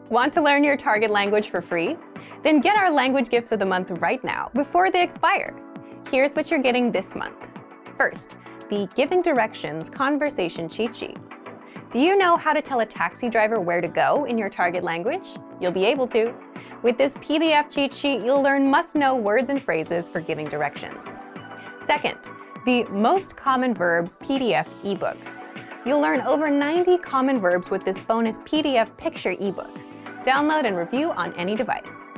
Want to learn your target language for free? Then get our language gifts of the month right now before they expire. Here's what you're getting this month. First, the Giving Directions Conversation Cheat Sheet. Do you know how to tell a taxi driver where to go in your target language? You'll be able to. With this PDF cheat sheet, you'll learn must-know words and phrases for giving directions. Second, the Most Common Verbs PDF ebook. You'll learn over 90 common verbs with this bonus PDF picture ebook. Download and review on any device.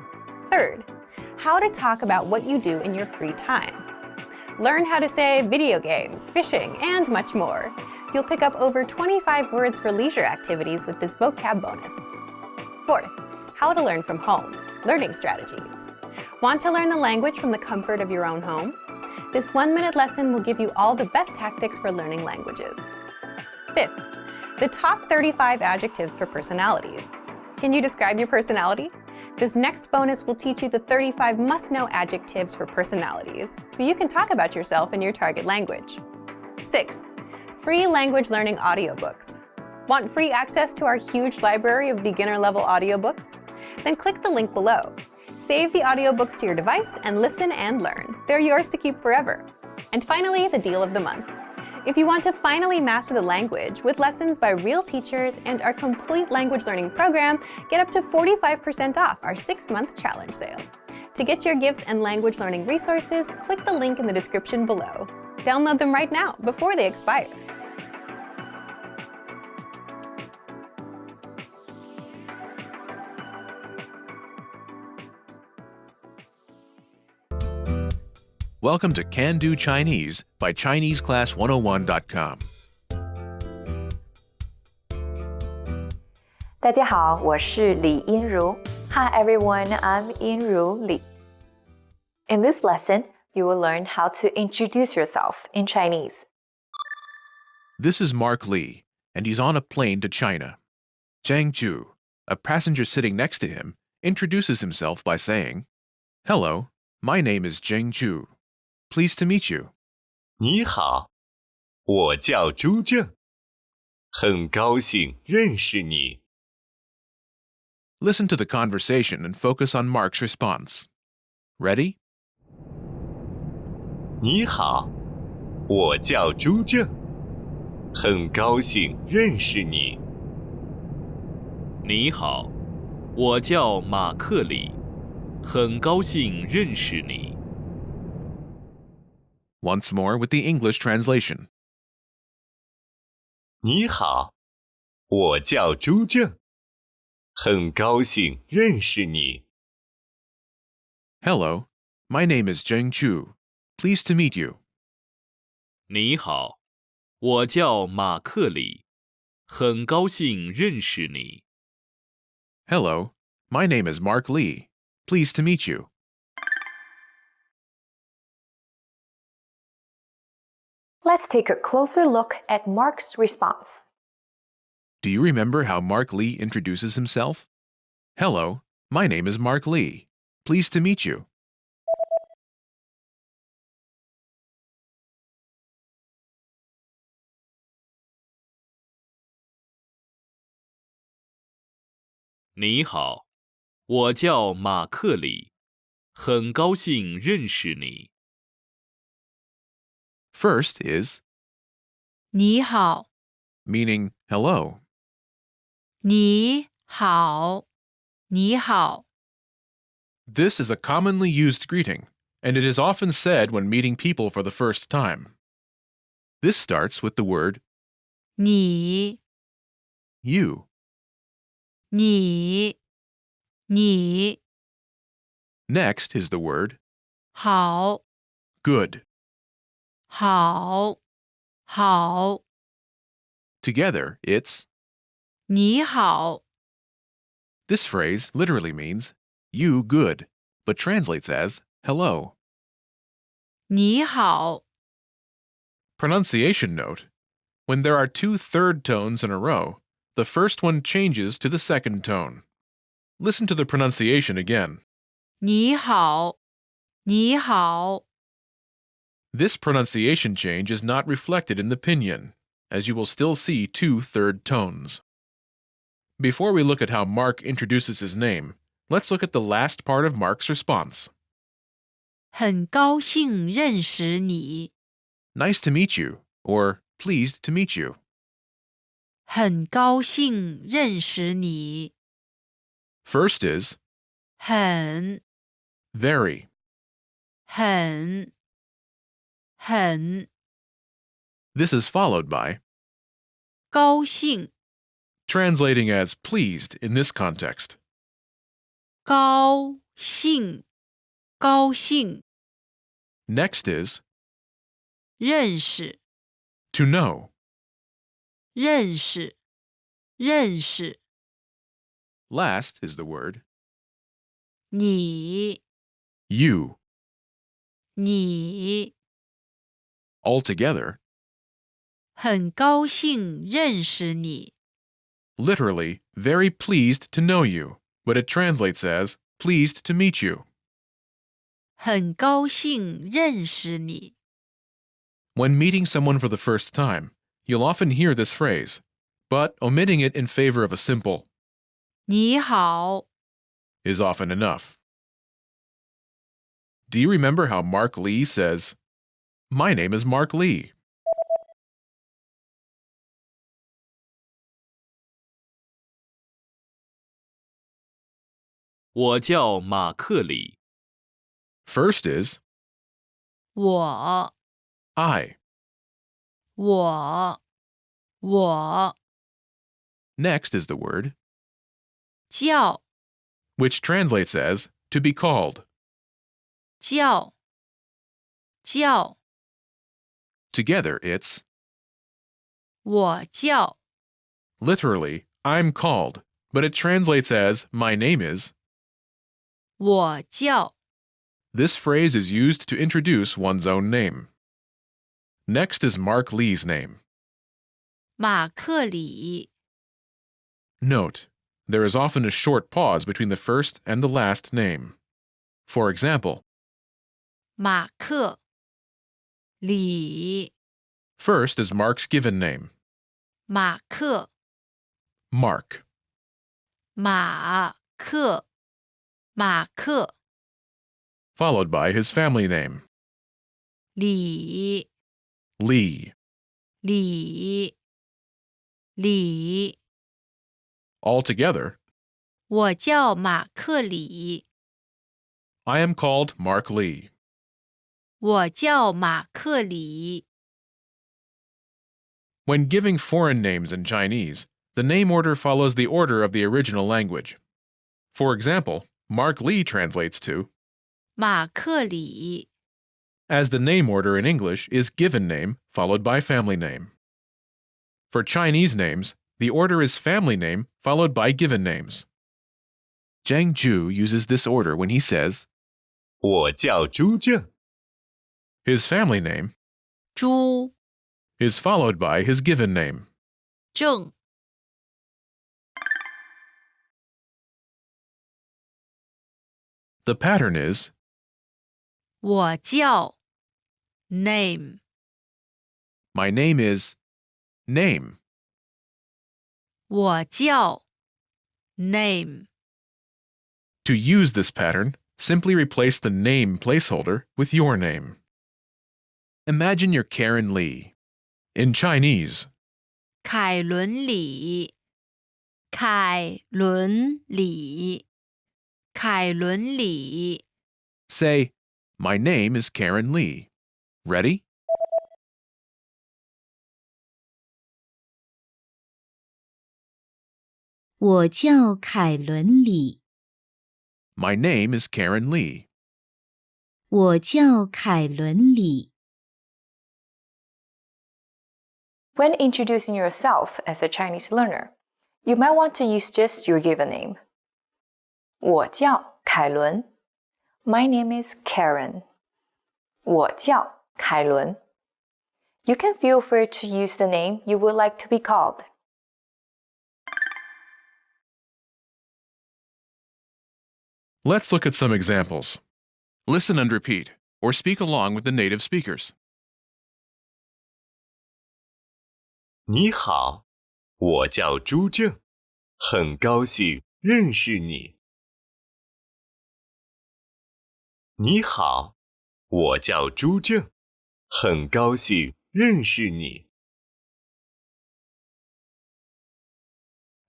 Third, how to talk about what you do in your free time. Learn how to say video games, fishing, and much more. You'll pick up over 25 words for leisure activities with this vocab bonus. Fourth, how to learn from home, learning strategies. Want to learn the language from the comfort of your own home? This 1-minute lesson will give you all the best tactics for learning languages. Fifth, the top 35 adjectives for personalities. Can you describe your personality? This next bonus will teach you the 35 must-know adjectives for personalities, so you can talk about yourself in your target language. Sixth, free language learning audiobooks. Want free access to our huge library of beginner-level audiobooks? Then click the link below. Save the audiobooks to your device and listen and learn. They're yours to keep forever. And finally, the deal of the month. If you want to finally master the language with lessons by real teachers and our complete language learning program, get up to 45% off our 6-month challenge sale. To get your gifts and language learning resources, click the link in the description below. Download them right now before they expire. Welcome to Can Do Chinese by ChineseClass101.com. 大家好，我是李英如。Hi everyone, I'm Yinru Li. In this lesson, you will learn how to introduce yourself in Chinese. This is Mark Lee, and he's on a plane to China. Zhang Zhu, a passenger sitting next to him, introduces himself by saying, "Hello, my name is Zhang Zhu. Pleased to meet you." 你好，我叫朱正，很高兴认识你。 Listen to the conversation and focus on Mark's response. Ready? 你好，我叫朱正，很高兴认识你。你好，我叫马克里，很高兴认识你。 Once more with the English translation. 你好，我叫朱正，很高兴认识你。 Hello, my name is Zheng Zhu. Pleased to meet you. 你好，我叫马克里，很高兴认识你。 Hello, my name is Mark Lee. Pleased to meet you. Let's take a closer look at Mark's response. Do you remember how Mark Lee introduces himself? Hello, my name is Mark Lee. Pleased to meet you. "你好，我叫马克里，很高兴认识你。" First is 你好， meaning hello. 你好，你好。 This is a commonly used greeting, and it is often said when meeting people for the first time. This starts with the word 你 you. 你 Next is the word 好 good. 好 Together, it's 你好 This phrase literally means you good, but translates as hello. 你好 Pronunciation note. When there are 2 third tones in a row, the first one changes to the second tone. Listen to the pronunciation again. 你好 你好 This pronunciation change is not reflected in the pinyin, as you will still see 2 third tones. Before we look at how Mark introduces his name, let's look at the last part of Mark's response. 很高兴认识你， Nice to meet you, or pleased to meet you. 很高兴认识你， First is 很 very. 很 This is followed by 高兴 translating as pleased in this context. 高兴高兴 Next is 认识 to know. 认识认识 Last is the word 你 you. 你 Altogether, 很高兴认识你， literally, very pleased to know you, but it translates as pleased to meet you. 很高兴认识你， When meeting someone for the first time, you'll often hear this phrase, but omitting it in favor of a simple 你好， is often enough. Do you remember how Mark Lee says, "My name is Mark Lee"? 我叫马克里， First is 我 I. 我 Next is the word 叫 which translates as to be called. 叫 Together, it's 我叫 literally, I'm called, but it translates as my name is. 我叫 This phrase is used to introduce one's own name. Next is Mark Lee's name. 马克里， Note, there is often a short pause between the first and the last name. For example, 马克里， first is Mark's given name, 马克 Mark. 马克 Followed by his family name, 李 Lee. 李 Altogether, 我叫马克里， I am called Mark Lee. 我叫马克里， When giving foreign names in Chinese, the name order follows the order of the original language. For example, Mark Lee translates to 马克里， as the name order in English is given name followed by family name. For Chinese names, the order is family name followed by given names. Zhang Ju uses this order when he says 我叫朱正， his family name 朱 is followed by his given name. 正 The pattern is 我叫 name my name is name. 我叫 name To use this pattern, simply replace the name placeholder with your name. Imagine you're Karen Lee. In Chinese, 凯伦里，凯伦里，凯伦里， say, "My name is Karen Lee." Ready? 我叫凯伦里， My name is Karen Lee. 我叫凯伦里。 When introducing yourself as a Chinese learner, you might want to use just your given name. 我叫凯伦 My name is Karen. 我叫凯伦 You can feel free to use the name you would like to be called. Let's look at some examples. Listen and repeat, or speak along with the native speakers. 你好，我叫朱正，很高兴认识你。你好，我叫朱正，很高兴认识你。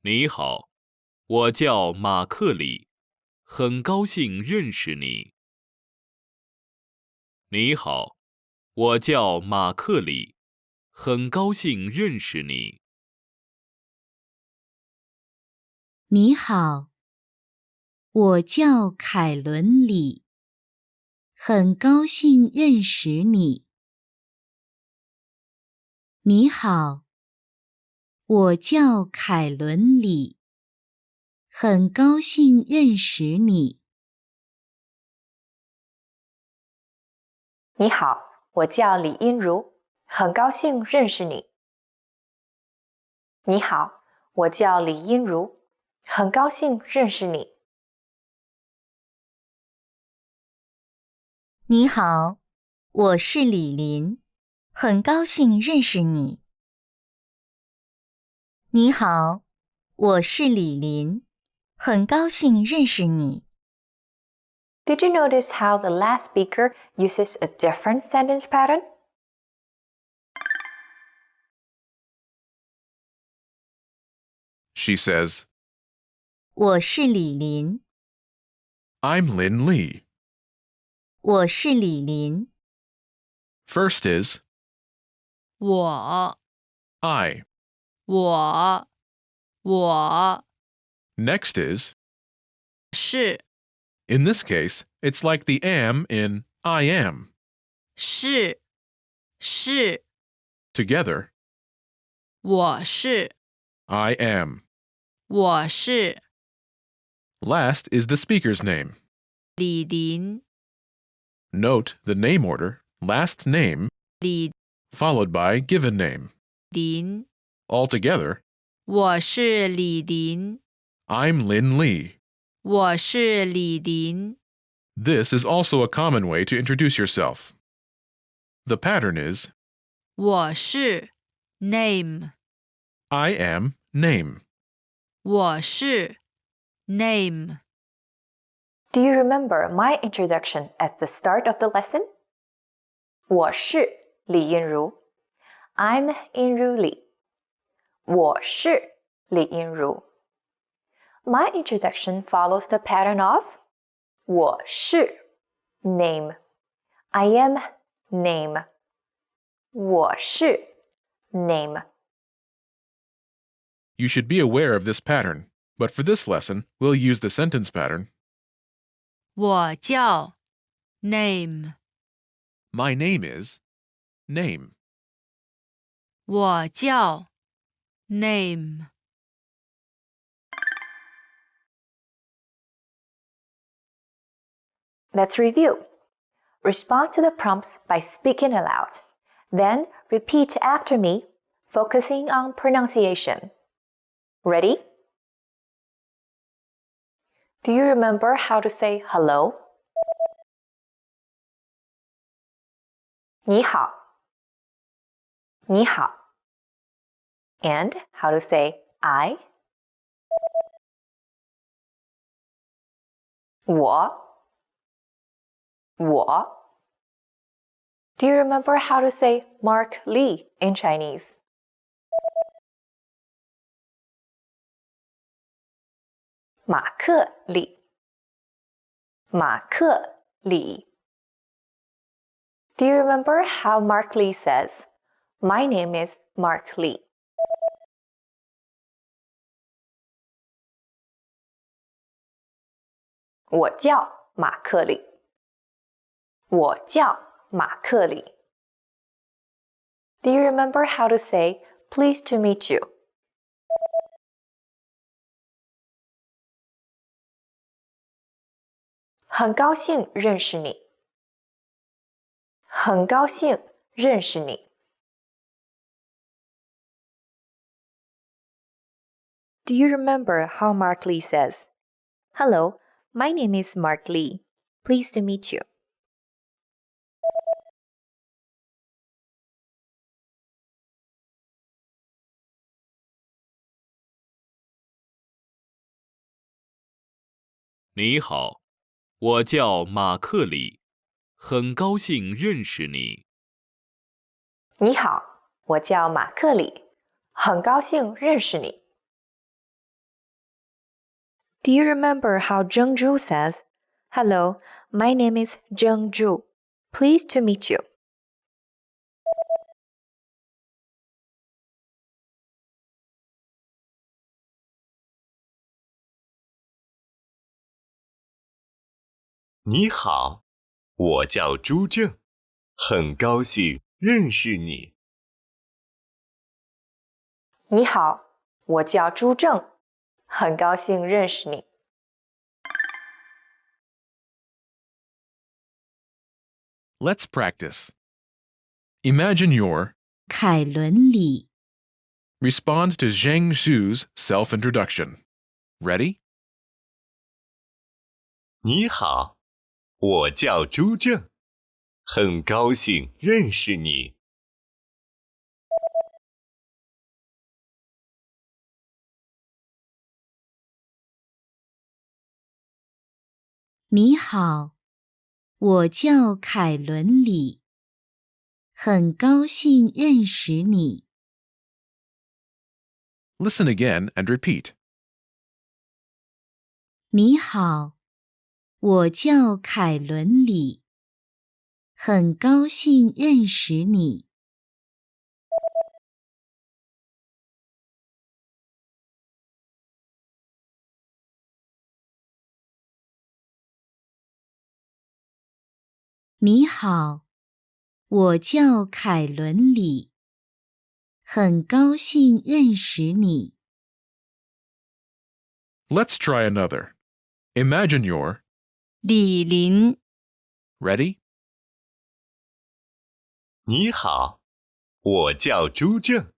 你好，我叫马克里，很高兴认识你。你好，我叫马克里，很高兴认识你。你好，我叫凯伦里，很高兴认识你。你好，我叫凯伦里，很高兴认识你。你好，我叫李音如，很高兴认识你。你好，我叫李音如，很高兴认识你。你好，我是李林，很高兴认识你。你好，我是李林，很高兴认识你。Did you notice how the last speaker uses a different sentence pattern? She says, 我是李林， I'm Lin Li. 我是李林， First is 我 I. 我我 Next is, 是 in this case, it's like the am in I am. 是 Together, 我是 I am. 我是 Last is the speaker's name. 李林 Note the name order, last name, 李 followed by given name. 林 Altogether, 我是李林 I'm Lin Li. 我是李林 This is also a common way to introduce yourself. The pattern is 我是 name I am name. 我是 name Do you remember my introduction at the start of the lesson? 我是李音如 I'm 音如李我是李音如 My introduction follows the pattern of 我是 name I am name 我是 name You should be aware of this pattern, but for this lesson, we'll use the sentence pattern. 我叫 name My name is name. 我叫 name Let's review. Respond to the prompts by speaking aloud. Then repeat after me, focusing on pronunciation. Ready? Do you remember how to say hello? 你好你好 And how to say I? 我 Do you remember how to say Mark Lee in Chinese? 马克里马克里 Do you remember how Mark Lee says, My name is Mark Lee? 我叫马克里我叫马克里 Do you remember how to say, Pleased to meet you? 很高兴认识你很高兴认识你 Do you remember how Mark Lee says, Hello, my name is Mark Lee. Pleased to meet you. 你好，我叫马克里，很高兴认识你。你好，我叫马克里，很高兴认识你。Do you remember how Zheng Zhu says, "Hello, my name is Zheng Zhu. Pleased to meet you." 你好，我叫朱正，很高兴认识你。你好，我叫朱正，很高兴认识你。Let's practice. Imagine you're 凯伦里， respond to Zheng Zhu's self-introduction. Ready? 你好，我叫朱正，很高兴认识你。你好，我叫凯伦里，很高兴认识你。 Listen again and repeat. 你好，我叫凯伦里，很高兴认识你。你好，我叫凯伦里，很高兴认识你。 Let's try another. Imagine you're 李林， ready? 你好，我叫朱正，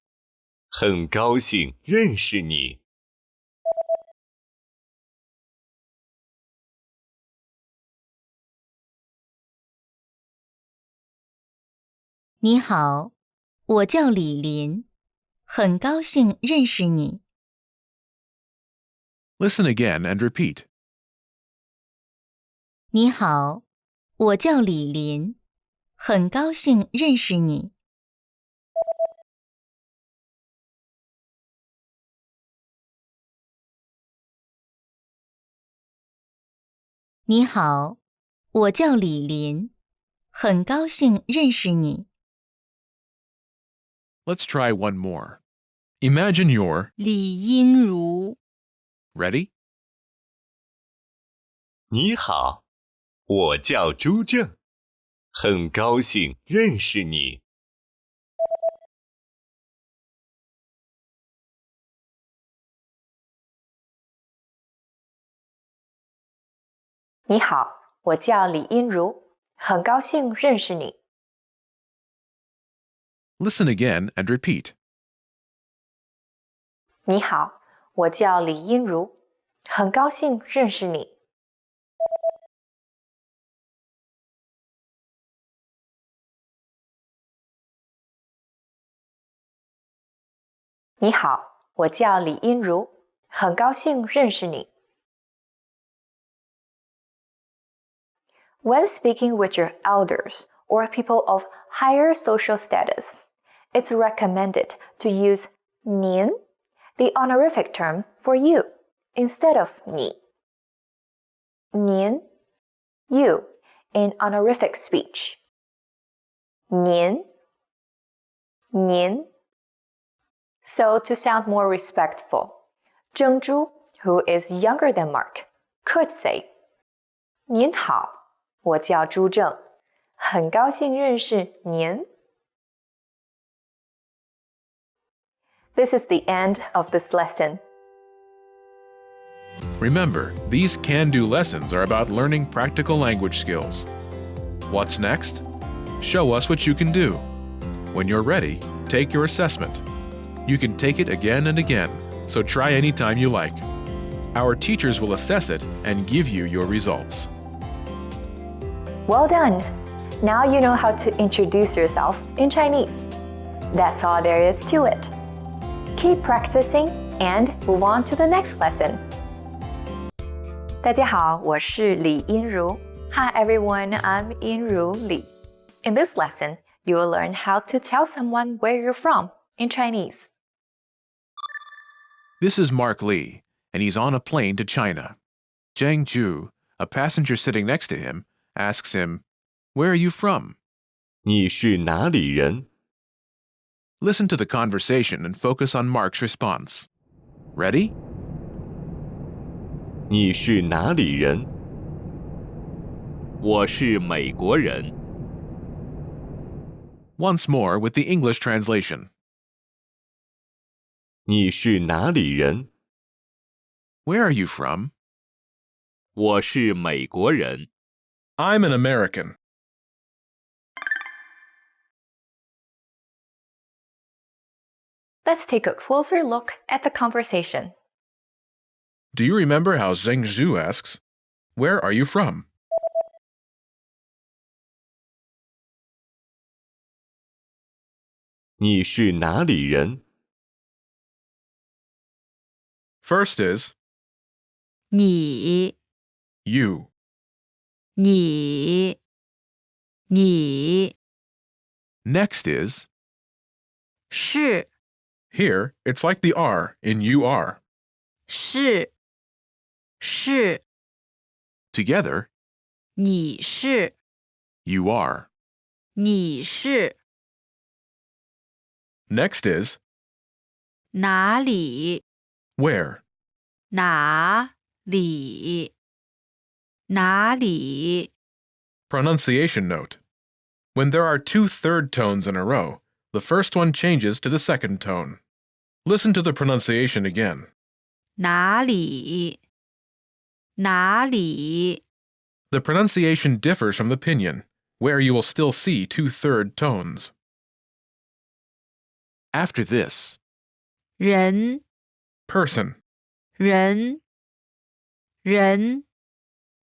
很高兴认识你。你好，我叫李林，很高兴认识你。 Listen again and repeat. 你好，我叫李林，很高兴认识你。你好，我叫李林，很高兴认识你。 Let's try one more. Imagine you're 李英如， ready? 你好，我叫朱正，很高兴认识你。你好，我叫李英如，很高兴认识你。Listen again and repeat. 你好，我叫李英如，很高兴认识你。你好，我叫李英如，很高兴认识你。When speaking with your elders or people of higher social status, it's recommended to use 您, the honorific term for you, instead of 你. 您, you, in honorific speech. 您, 您. So to sound more respectful, Zheng Zhu, who is younger than Mark, could say, 您好，我叫朱正，很高兴认识您。This is the end of this lesson. Remember, these can-do lessons are about learning practical language skills. What's next? Show us what you can do. When you're ready, take your assessment. You can take it again and again, so try anytime you like. Our teachers will assess it and give you your results. Well done! Now you know how to introduce yourself in Chinese. That's all there is to it. Keep practicing and move on to the next lesson. 大家好，我是李英如。Hi everyone, I'm Yinru Li. In this lesson, you will learn how to tell someone where you're from in Chinese. This is Mark Lee, and he's on a plane to China. Zhang Ju, a passenger sitting next to him, asks him, "Where are you from?" 你是哪里人？ Listen to the conversation and focus on Mark's response. Ready? 你是哪里人？我是美国人。 Once more with the English translation. 你是哪里人？ Where are you from? 我是美国人。 I'm an American. Let's take a closer look at the conversation. Do you remember how Zheng Zhu asks, "Where are you from?" 你是哪里人？ First is 你 you. 你 Next is 是 here, it's like the R in you are. 是 Together, 你是 you are. 你是 Next is 哪里 where. 哪里 Pronunciation note. When there are two third tones in a row, the first one changes to the second tone. Listen to the pronunciation again. 哪里 The pronunciation differs from the pinyin, where you will still see two third tones. After this, 人 person. 人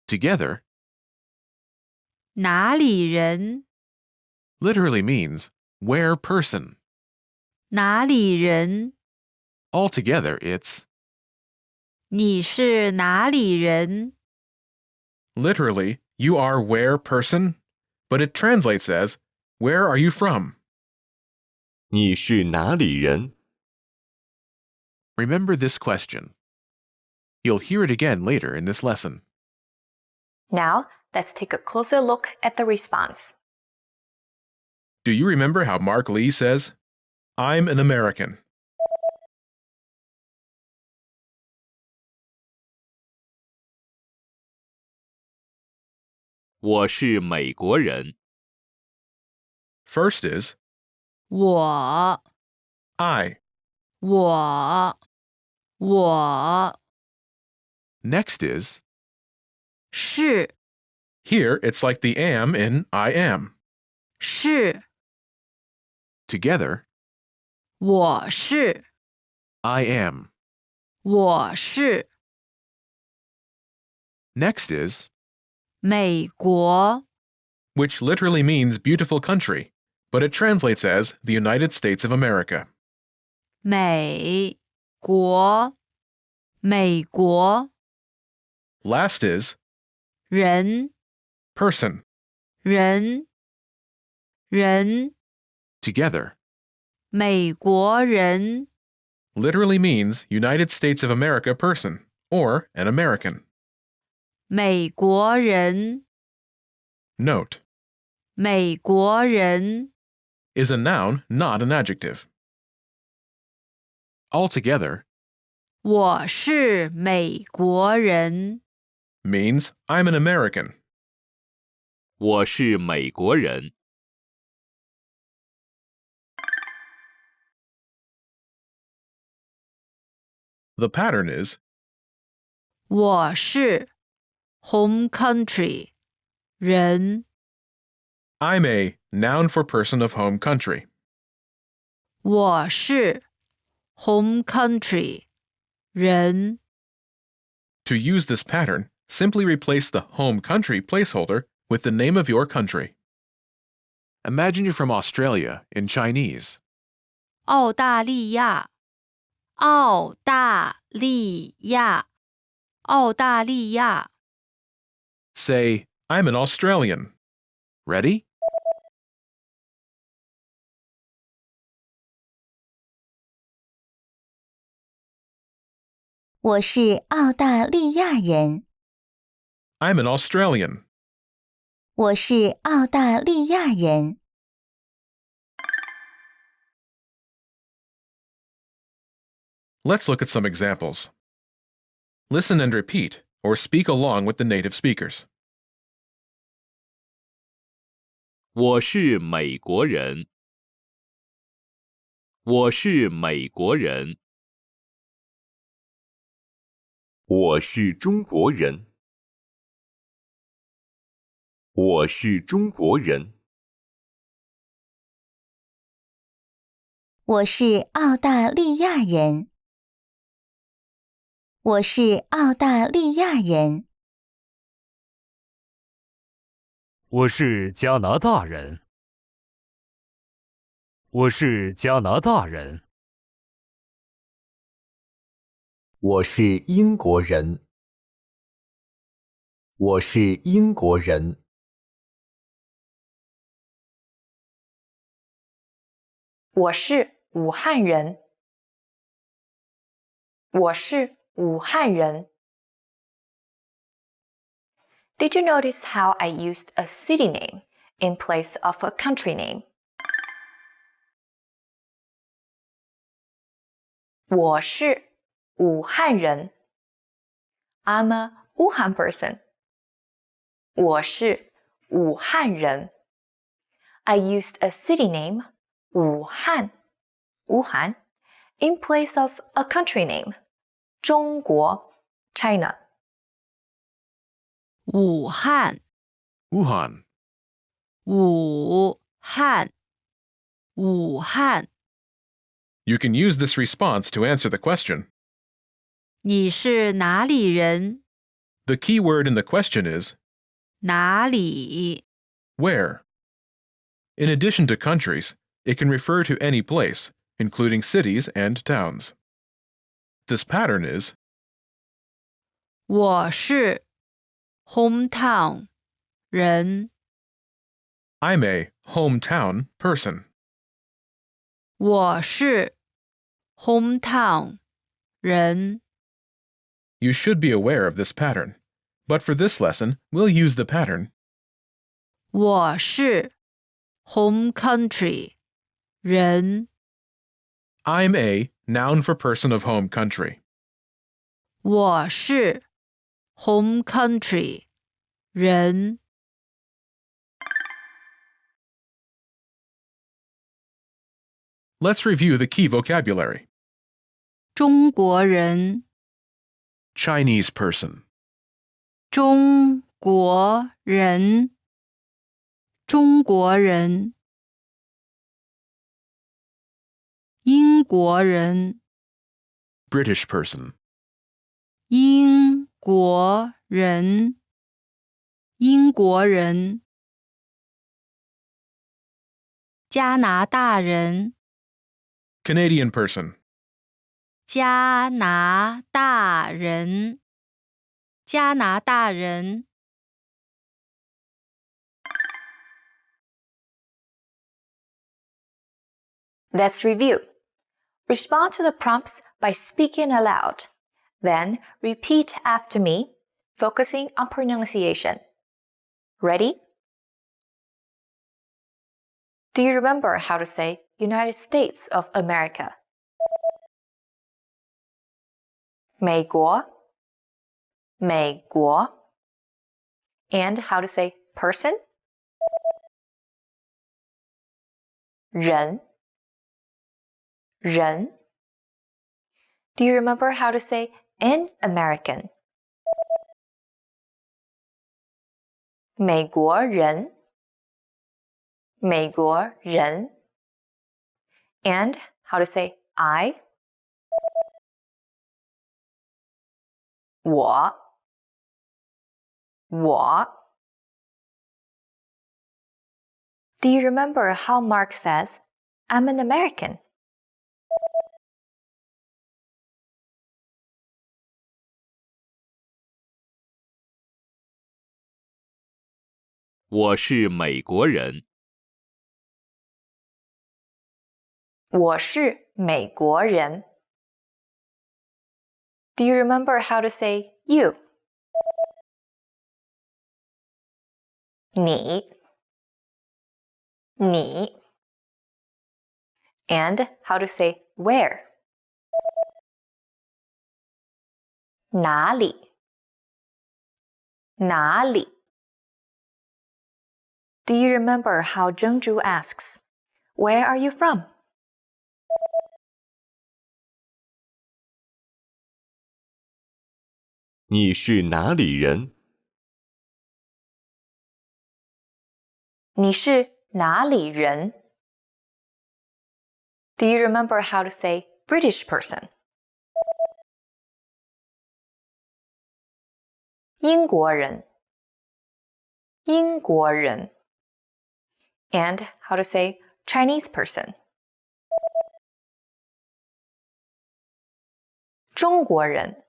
Together 哪里人 literally means where person. 哪里人 Altogether, it's 你是哪里人 literally you are where person, but it translates as where are you from? 你是哪里人？ Remember this question. You'll hear it again later in this lesson. Now, let's take a closer look at the response. Do you remember how Mark Lee says, "I'm an American"? 我是美国人。 First is 我 I. 我 Next is 是 here it's like the am in I am. 是 Together, 我是 I am. 我是 Next is 美国 which literally means beautiful country, but it translates as the United States of America. 美国 Last is 人 person. 人 Together, 美国人 literally means United States of America person, or an American. 美国人 Note, 美国人 is a noun, not an adjective. Altogether, 我是美国人 means I'm an American. 我是美国人。 The pattern is 我是 home country 人 I'm a noun for person of home country. 我是 home country 人 To use this pattern, simply replace the home country placeholder with the name of your country. Imagine you're from Australia in Chinese. 澳大利亚澳大利亚澳大利亚。 Say, I'm an Australian. Ready? 我是澳大利亚人。 I'm an Australian. 我是澳大利亚人。 Let's look at some examples. Listen and repeat, or speak along with the native speakers. 我是美国人。我是美国人。我是中国人。我是中国人。我是澳大利亚人。我是澳大利亚人。我是加拿大人。我是加拿大人。我是英国人。我是英国人。我是武汉人。我是武汉人。Did you notice how I used a city name in place of a country name? 我是武汉人。I'm a Wuhan person. 我是武汉人。I used a city name, 武汉 Wuhan, in place of a country name, 中国 China. 武汉， Wuhan. 武汉，武汉。 You can use this response to answer the question. 你是哪里人？ The key word in the question is 哪里？ where. In addition to countries, it can refer to any place, including cities and towns. This pattern is 我是 hometown 人。 I'm a hometown person. 我是 hometown 人。 You should be aware of this pattern, but for this lesson, we'll use the pattern 我是 home country 人。 I'm a noun for person of home country. 我是 home country 人。 Let's review the key vocabulary. 中国人， Chinese person, 中国人，中国人。英国人， British person, 英国人，英国人。加拿大人， Canadian person, 加拿大人，加拿大人。Let's review. Respond to the prompts by speaking aloud. Then repeat after me, focusing on pronunciation. Ready? Do you remember how to say United States of America? 美国，美国。And how to say person? 人，人。Do you remember how to say an American? 美国人，美国人。And how to say I? 我，我。Do you remember how Mark says, I'm an American? 我是美国人。我是美国人。Do you remember how to say you? 你 And how to say where? 哪里 Do you remember how Zhengzhu asks, Where are you from? 你是哪里人？你是哪里人 Do you remember how to say British person? 英国人 And how to say Chinese person? 中国人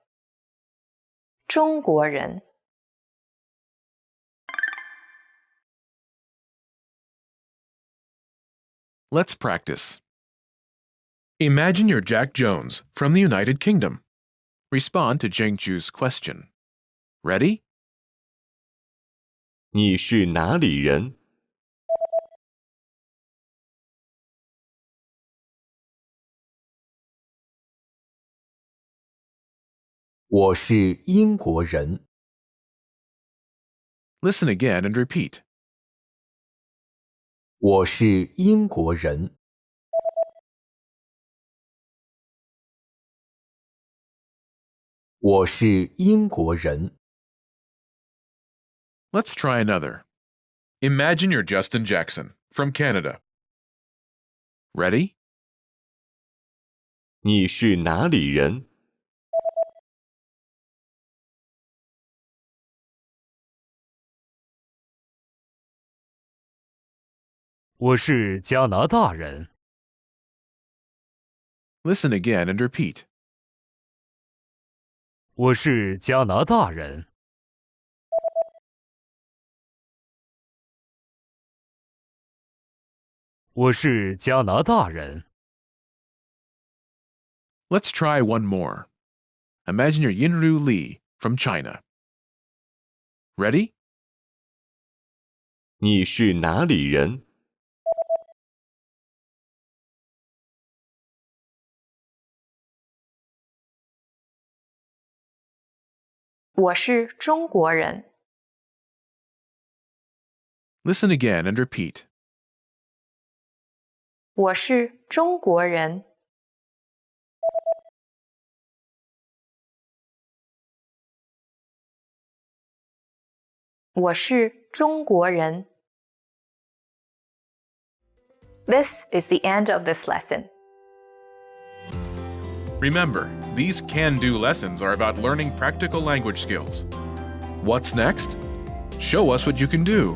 Let's practice. Imagine you're Jack Jones from the United Kingdom. Respond to Zheng Zhu's question. Ready? 你是哪里人？我是英国人。 Listen again and repeat. 我是英国人。我是英国人。 Let's try another. Imagine you're Justin Jackson from Canada. Ready? 你是哪里人？我是加拿大人。 Listen again and repeat. 我是加拿大人。我是加拿大人。 Let's try one more. Imagine you're Yinru Li from China. Ready? 你是哪里人？我是中国人。 Listen again and repeat. 我是中国人。我是中国人。This is the end of this lesson. Remember, these can-do lessons are about learning practical language skills. What's next? Show us what you can do.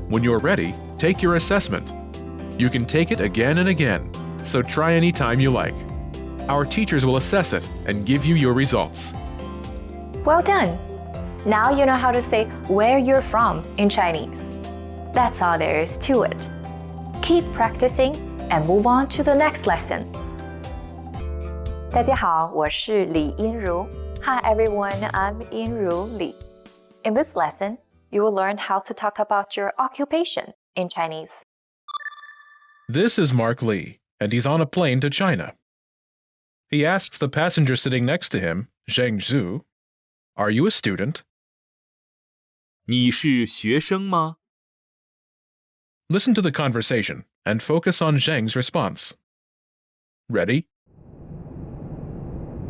When you're ready, take your assessment. You can take it again and again, so try anytime you like. Our teachers will assess it and give you your results. Well done! Now you know how to say where you're from in Chinese. That's all there is to it. Keep practicing and move on to the next lesson. 大家好，我是李英如。Hi everyone, I'm Yinru Li. In this lesson, you will learn how to talk about your occupation in Chinese. This is Mark Li, and he's on a plane to China. He asks the passenger sitting next to him, Zheng Zhu, "Are you a student?" 你是学生吗？ Listen to the conversation and focus on Zheng's response. Ready?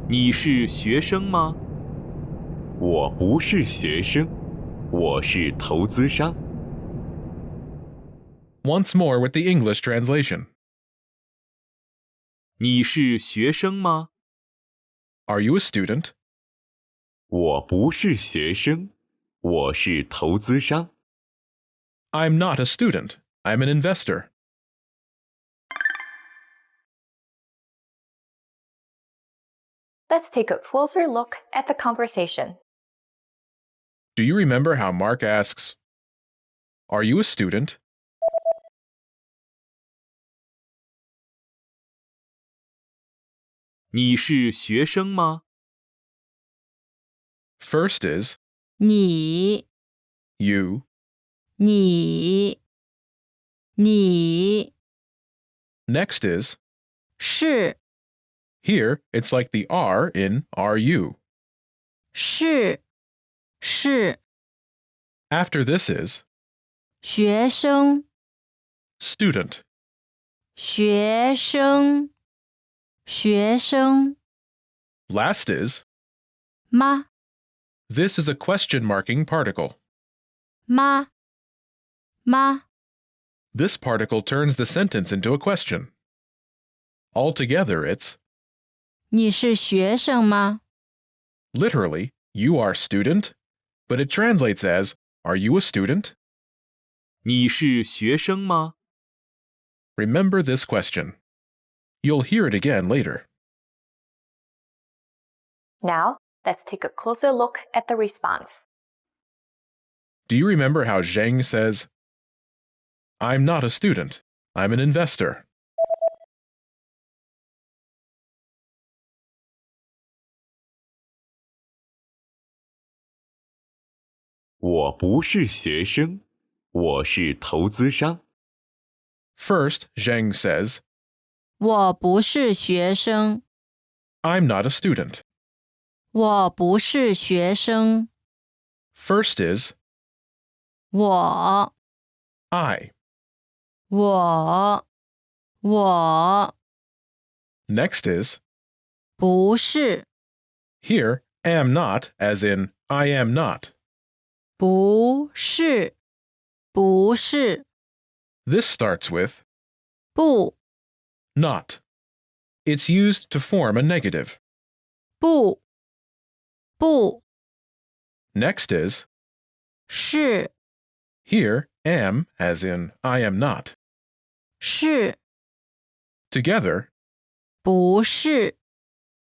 你是学生吗？我不是学生，我是投资商。 Once more with the English translation. 你是学生吗？ Are you a student? 我不是学生，我是投资商。 I'm not a student. I'm an investor. Let's take a closer look at the conversation. Do you remember how Mark asks, Are you a student? 你是学生吗？ First is 你 you, 你 next is 是 here it's like the R in are you. 是 After this is 学生 student. 学生 Last is 吗 this is a question marking particle. 吗 This particle turns the sentence into a question. Altogether it's 你是学生吗 literally you are student, but it translates as are you a student? 你是学生吗？ Remember this question. You'll hear it again later. Now, let's take a closer look at the response. Do you remember how Zheng says, I'm not a student, I'm an investor? 我不是学生，我是投资商。 First, Zheng says, 我不是学生 I'm not a student. 我不是学生 First is 我 I. 我 Next is 不是 here, am not, as in I am not. 不是 This starts with 不 not. It's used to form a negative. 不 Next is 是 here, am, as in I am not. 是 Together, 不是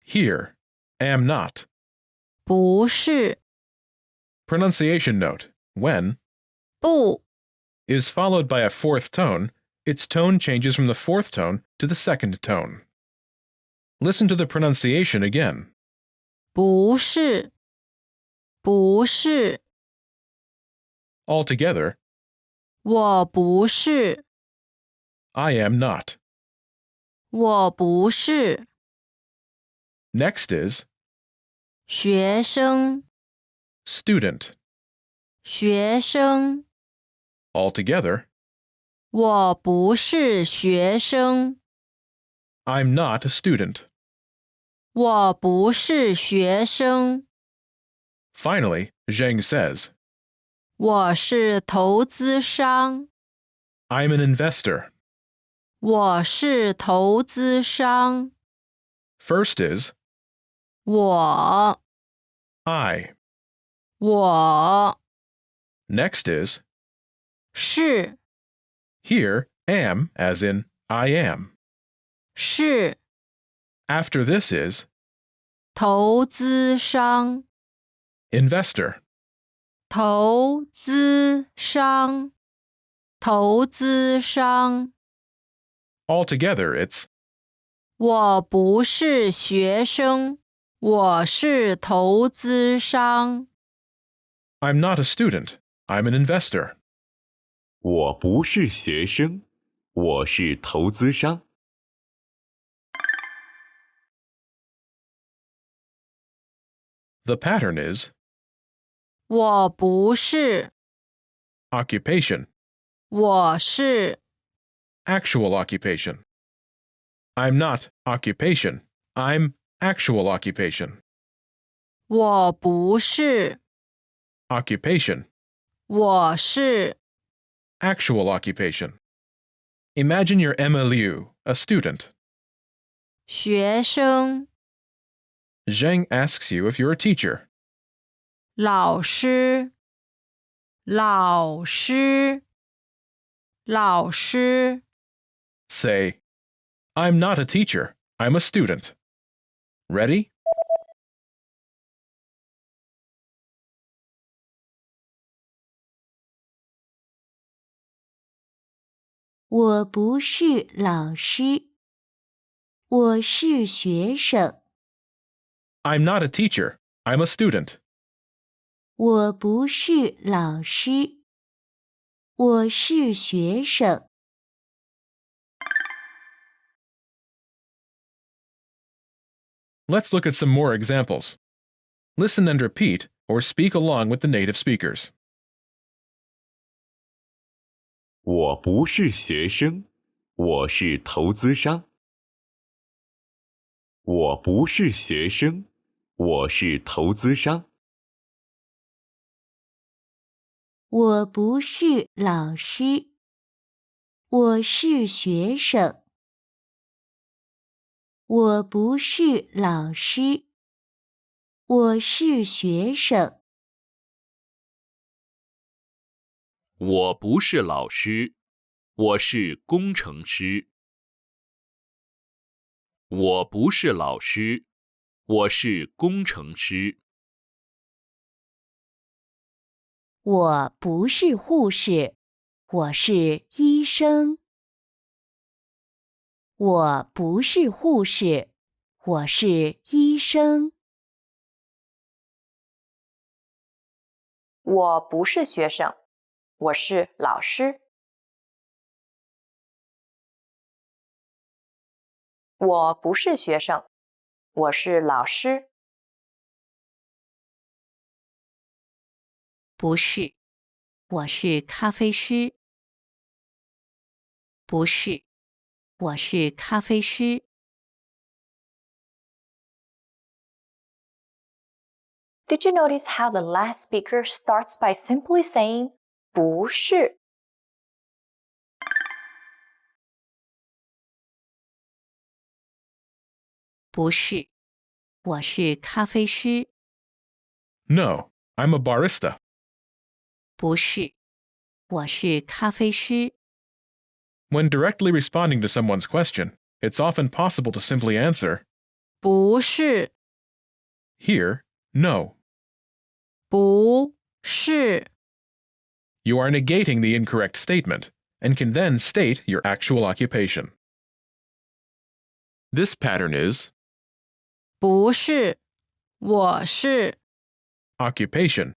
here, am not. 不是 Pronunciation note. When 不 is followed by a fourth tone, its tone changes from the fourth tone to the second tone. Listen to the pronunciation again. 不是 Altogether, 我不是 I am not. 我不是 Next is 学生 student. 学生 Altogether, 我不是学生 I'm not a student. 我不是学生 Finally, Zheng says, 我是投资商 I'm an investor. 我是投资商 First is 我 I. 我 Next is 是 here, am, as in I am. 是 After this is 投资商 investor. 投资商 Altogether, it's 我不是学生，我是投资商。 I'm not a student. I'm an investor. 我不是学生，我是投资商。 The pattern is 我不是， occupation, 我是， actual occupation. I'm not occupation. I'm actual occupation. 我不是， Occupation, 我是， actual occupation. Imagine you're Emma Liu, a student. 学生， Zheng asks you if you're a teacher. 老师，老师，老师。 Say, I'm not a teacher. I'm a student. Ready? 我不是老师，我是学生。I'm not a teacher. I'm a student. 我不是老师，我是学生。Let's look at some more examples. Listen and repeat, or speak along with the native speakers. 我不是学生，我是投资商。我不是学生，我是投资商。我不是老师，我是学生。我不是老师，我是学生。我不是老师，我是工程师。我不是老师，我是工程师。我不是护士，我是医生。我不是护士，我是医生。我不是学生，我是老师。我不是学生，我是老师。不是，我是咖啡师。不是，我是咖啡师。Did you notice how the last speaker starts by simply saying 不是？不是，我是咖啡师。No, I'm a barista. 不是，我是咖啡师。When directly responding to someone's question, it's often possible to simply answer, 不是， here, no. 不是， You are negating the incorrect statement and can then state your actual occupation. This pattern is 不是，我是， occupation.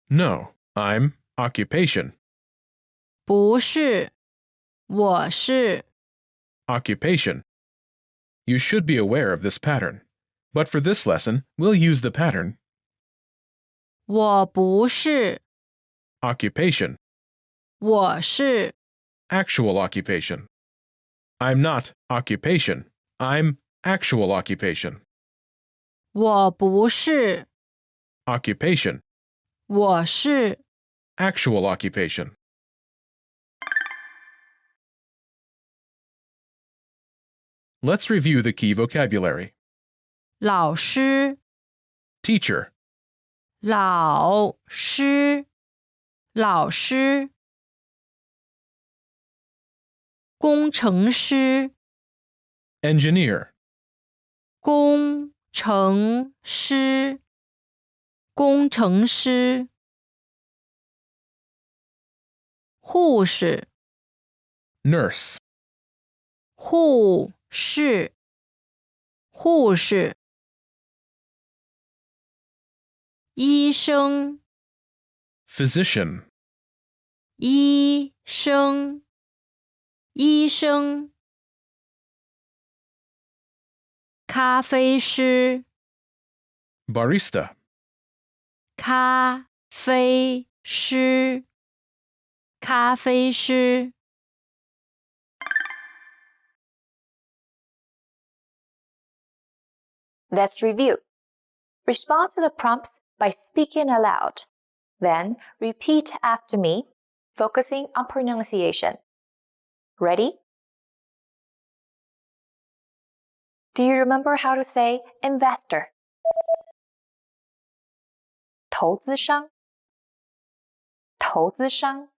No, I'm occupation. 不是，我是， Occupation. You should be aware of this pattern, but for this lesson, we'll use the pattern 我不是， occupation, 我是， actual occupation. I'm not occupation. I'm actual occupation. 我不是， Occupation, 我是。 actual occupation. Let's review the key vocabulary. 老师， Teacher, 老师，老师。工程师， engineer, 工程师，工程师。护士， nurse, 护士，护士。医生， physician, 医生，医生。咖啡师， barista, 咖啡师，咖啡师。Let's review. Respond to the prompts by speaking aloud. Then repeat after me, focusing on pronunciation. Ready? Do you remember how to say investor? 投资商，投资商。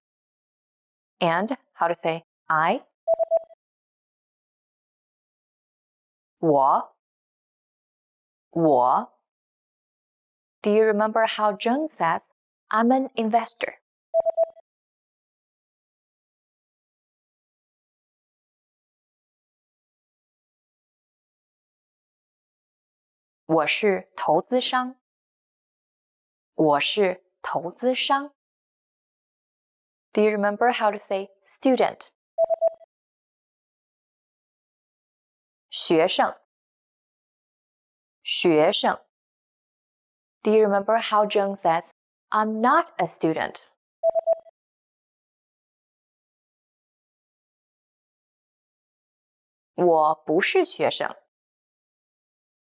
And how to say I? 我，我。Do you remember how Zheng says, I'm an investor? 我是投资商。我是投资商。Do you remember how to say student? 学生。学生。Do you remember how Zheng says, I'm not a student? 我不是学生。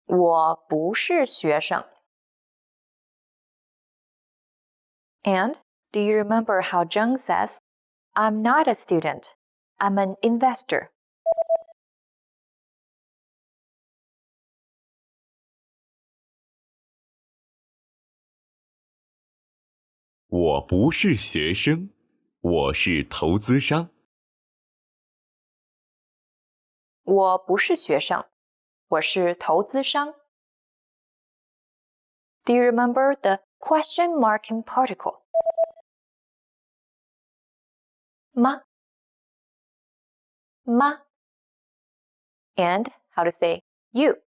我不是学生。And do you remember how Zheng says, I'm not a student, I'm an investor? 我不是学生，我是投资商。我不是学生，我是投资商。Do you remember the question marking particle? 吗？吗？ And how to say you?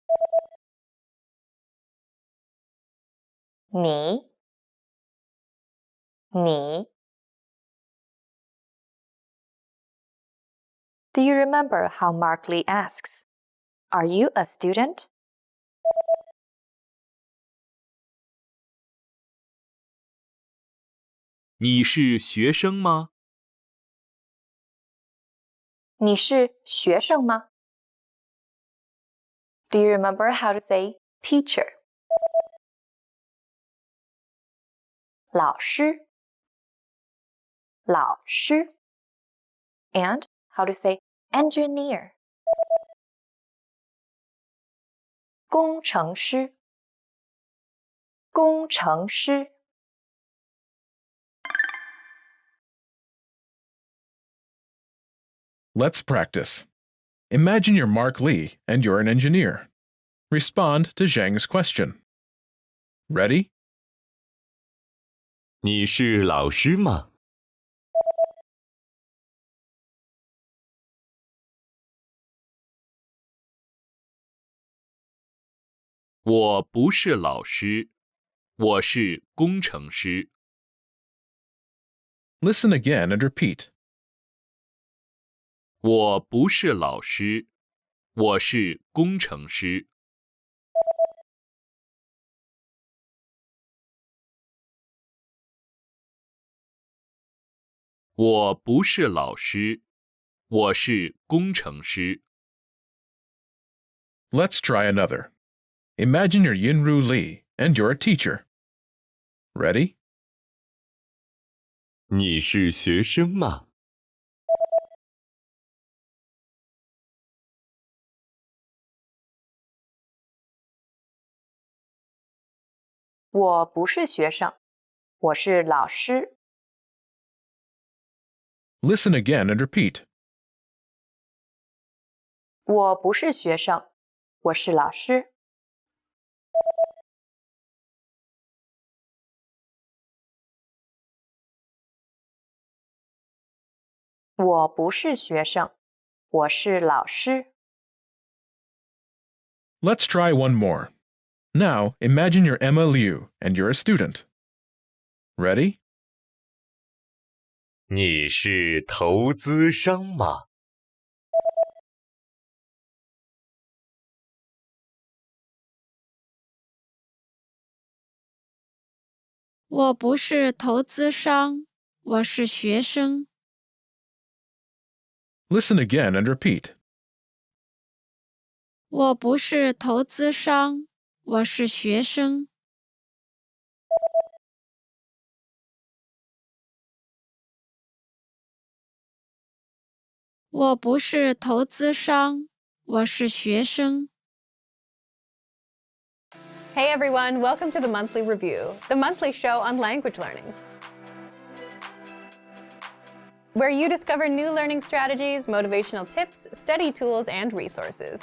你。你。Do you remember how Mark Lee asks, Are you a student? 你是学生吗？你是学生吗？ Do you remember how to say teacher? 老师。老师。And how to say engineer? 工程师。工程师。Let's practice. Imagine you're Mark Lee and you're an engineer. Respond to Zhang's question. Ready? 你是老师吗？我不是老师，我是工程师。Listen again and repeat. 我不是老师，我是工程师。我不是老师，我是工程师。Let's try another. Imagine you're Yinru Lee and you're a teacher. Ready? 你是学生吗？我不是学生，我是老师。Listen again and repeat. 我不是学生，我是老师。我不是学生，我是老师。Let's try one more. Now, imagine you're Emma Liu and you're a student. Ready? 你是投资商吗？我不是投资商，我是学生。Listen again and repeat. 我不是投资商，我是学生。我不是投资商，我是学生。Hey everyone, welcome to the Monthly Review, the monthly show on language learning, where you discover new learning strategies, motivational tips, study tools, and resources.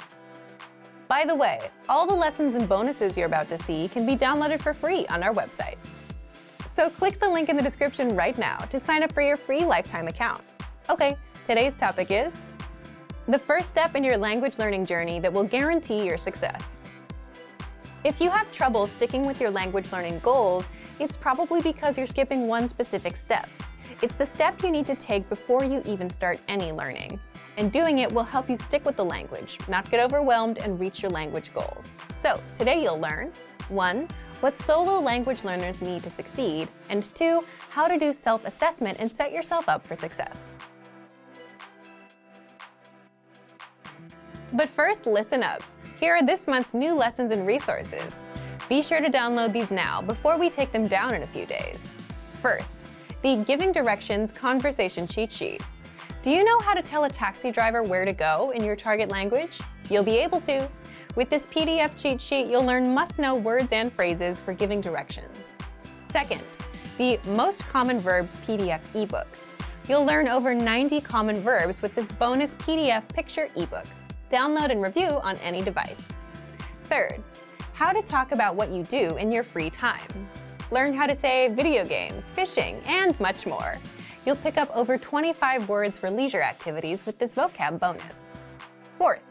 By the way, all the lessons and bonuses you're about to see can be downloaded for free on our website. So click the link in the description right now to sign up for your free lifetime account. Okay, today's topic is the first step in your language learning journey that will guarantee your success. If you have trouble sticking with your language learning goals, it's probably because you're skipping one specific step. It's the step you need to take before you even start any learning. And doing it will help you stick with the language, not get overwhelmed, and reach your language goals. So today you'll learn 1. What solo language learners need to succeed, and 2. How to do self-assessment and set yourself up for success. But first, listen up. Here are this month's new lessons and resources. Be sure to download these now before we take them down in a few days. First, the Giving Directions Conversation Cheat Sheet. Do you know how to tell a taxi driver where to go in your target language? You'll be able to. With this PDF cheat sheet, you'll learn must-know words and phrases for giving directions. Second, the Most Common Verbs PDF ebook. You'll learn over 90 common verbs with this bonus PDF picture ebook. Download and review on any device. Third, how to talk about what you do in your free time. Learn how to say video games, fishing, and much more. You'll pick up over 25 words for leisure activities with this vocab bonus. Fourth,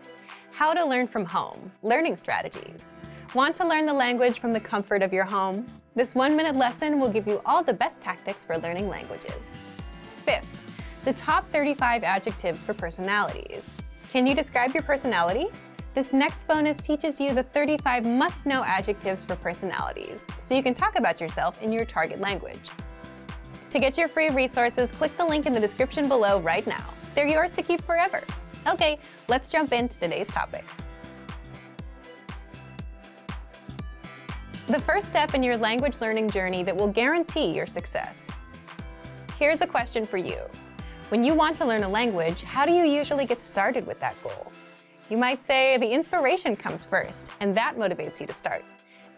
how to learn from home, learning strategies. Want to learn the language from the comfort of your home? This 1-minute lesson will give you all the best tactics for learning languages. Fifth, the top 35 adjectives for personalities. Can you describe your personality? This next bonus teaches you the 35 must-know adjectives for personalities, so you can talk about yourself in your target language. To get your free resources, click the link in the description below right now. They're yours to keep forever. Okay, let's jump into today's topic. The first step in your language learning journey that will guarantee your success. Here's a question for you. When you want to learn a language, how do you usually get started with that goal? You might say the inspiration comes first, and that motivates you to start.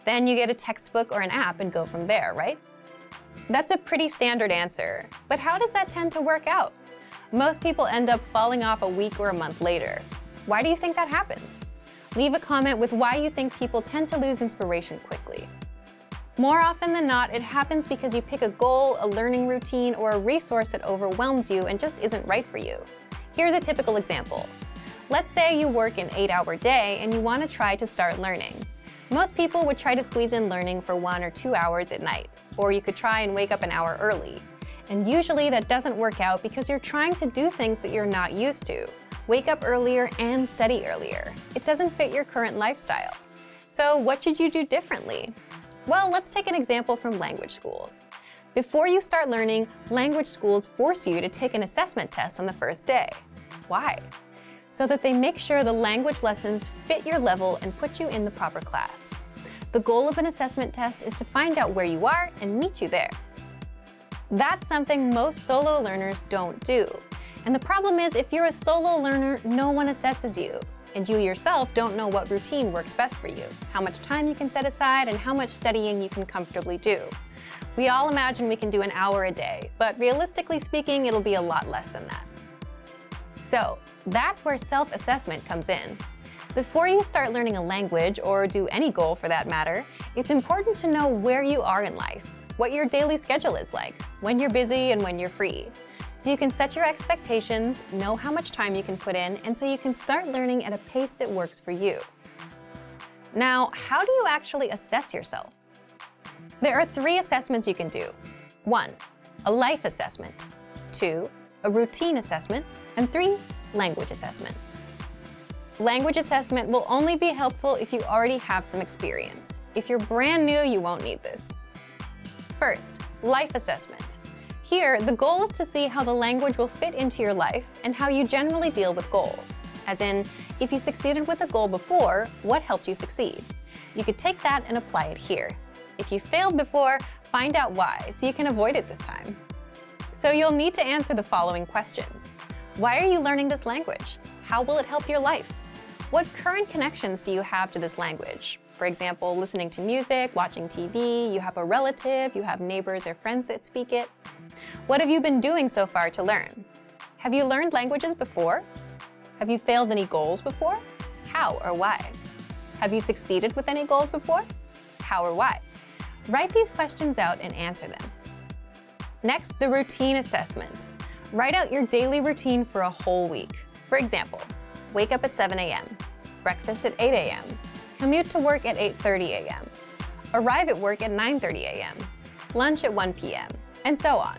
Then you get a textbook or an app and go from there, right? That's a pretty standard answer, but how does that tend to work out? Most people end up falling off a week or a month later. Why do you think that happens? Leave a comment with why you think people tend to lose inspiration quickly. More often than not, it happens because you pick a goal, a learning routine, or a resource that overwhelms you and just isn't right for you. Here's a typical example. Let's say you work an 8-hour day and you want to try to start learning. Most people would try to squeeze in learning for 1 or 2 hours at night, or you could try and wake up an hour early. And usually that doesn't work out because you're trying to do things that you're not used to. Wake up earlier and study earlier. It doesn't fit your current lifestyle. So what should you do differently? Well, let's take an example from language schools. Before you start learning, language schools force you to take an assessment test on the first day. Why? So that they make sure the language lessons fit your level and put you in the proper class. The goal of an assessment test is to find out where you are and meet you there. That's something most solo learners don't do. And the problem is, if you're a solo learner, no one assesses you. And you yourself don't know what routine works best for you, how much time you can set aside, and how much studying you can comfortably do. We all imagine we can do an hour a day, but realistically speaking, it'll be a lot less than that. So that's where self-assessment comes in. Before you start learning a language, or do any goal for that matter, it's important to know where you are in life, what your daily schedule is like, when you're busy and when you're free. So you can set your expectations, know how much time you can put in, and so you can start learning at a pace that works for you. Now, how do you actually assess yourself? There are 3 assessments you can do. 1, a life assessment. 2, a routine assessment. And 3, language assessment. Language assessment will only be helpful if you already have some experience. If you're brand new, you won't need this. First, life assessment. Here, the goal is to see how the language will fit into your life and how you generally deal with goals. As in, if you succeeded with a goal before, what helped you succeed? You could take that and apply it here. If you failed before, find out why so you can avoid it this time. So you'll need to answer the following questions. Why are you learning this language? How will it help your life? What current connections do you have to this language? For example, listening to music, watching TV, you have a relative, you have neighbors or friends that speak it. What have you been doing so far to learn? Have you learned languages before? Have you failed any goals before? How or why? Have you succeeded with any goals before? How or why? Write these questions out and answer them. Next, the routine assessment. Write out your daily routine for a whole week. For example, wake up at 7 a.m., breakfast at 8 a.m., commute to work at 8:30 a.m., arrive at work at 9:30 a.m., lunch at 1 p.m., and so on.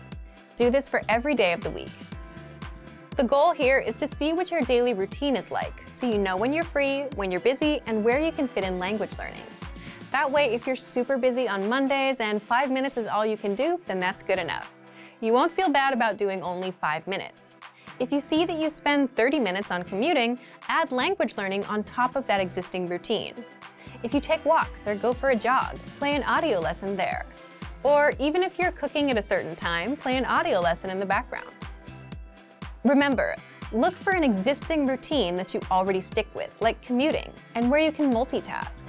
Do this for every day of the week. The goal here is to see what your daily routine is like, so you know when you're free, when you're busy, and where you can fit in language learning. That way, if you're super busy on Mondays and 5 minutes is all you can do, then that's good enough. You won't feel bad about doing only 5 minutes. If you see that you spend 30 minutes on commuting, add language learning on top of that existing routine. If you take walks or go for a jog, play an audio lesson there. Or even if you're cooking at a certain time, play an audio lesson in the background. Remember, look for an existing routine that you already stick with, like commuting, and where you can multitask.